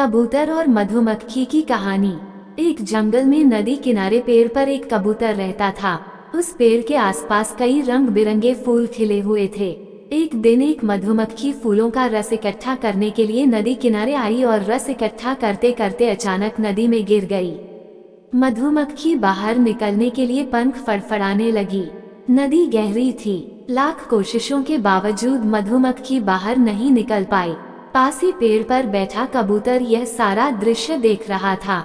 कबूतर और मधुमक्खी की कहानी। एक जंगल में नदी किनारे पेड़ पर एक कबूतर रहता था। उस पेड़ के आसपास कई रंग बिरंगे फूल खिले हुए थे। एक दिन एक मधुमक्खी फूलों का रस इकट्ठा करने के लिए नदी किनारे आई और रस इकट्ठा करते करते अचानक नदी में गिर गई। मधुमक्खी बाहर निकलने के लिए पंख फड़फड़ाने लगी। नदी गहरी थी। लाख कोशिशों के बावजूद मधुमक्खी बाहर नहीं निकल पाई। पास ही पेड़ पर बैठा कबूतर यह सारा दृश्य देख रहा था।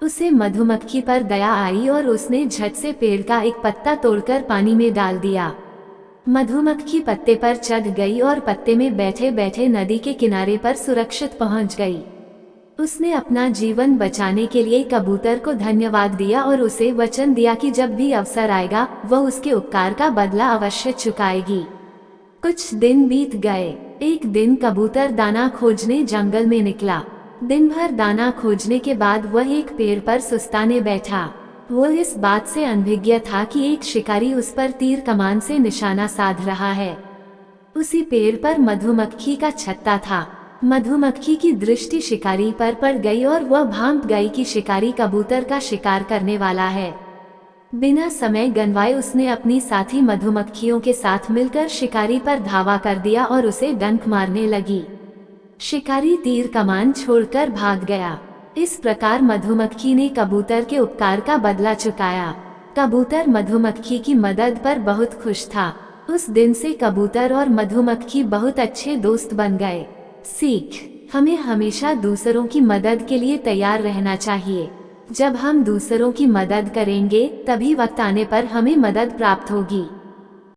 उसे मधुमक्खी पर दया आई और उसने झट से पेड़ का एक पत्ता तोड़कर पानी में डाल दिया। मधुमक्खी पत्ते पर चढ़ गई और पत्ते में बैठे बैठे नदी के किनारे पर सुरक्षित पहुंच गई। उसने अपना जीवन बचाने के लिए कबूतर को धन्यवाद दिया और उसे वचन दिया कि जब भी अवसर आएगा वह उसके उपकार का बदला अवश्य चुकाएगी। कुछ दिन बीत गए। एक दिन कबूतर दाना खोजने जंगल में निकला। दिन भर दाना खोजने के बाद वह एक पेड़ पर सुस्ताने बैठा। वह इस बात से अनभिज्ञ था कि एक शिकारी उस पर तीर कमान से निशाना साध रहा है। उसी पेड़ पर मधुमक्खी का छत्ता था। मधुमक्खी की दृष्टि शिकारी पर पड़ गई और वह भांप गई कि शिकारी कबूतर का शिकार करने वाला है। बिना समय गंवाए उसने अपनी साथी मधुमक्खियों के साथ मिलकर शिकारी पर धावा कर दिया और उसे डंक मारने लगी। शिकारी तीर कमान छोड़कर भाग गया। इस प्रकार मधुमक्खी ने कबूतर के उपकार का बदला चुकाया। कबूतर मधुमक्खी की मदद पर बहुत खुश था। उस दिन से कबूतर और मधुमक्खी बहुत अच्छे दोस्त बन गए। सीख: हमें हमेशा दूसरों की मदद के लिए तैयार रहना चाहिए। जब हम दूसरों की मदद करेंगे तभी वक्त आने पर हमें मदद प्राप्त होगी।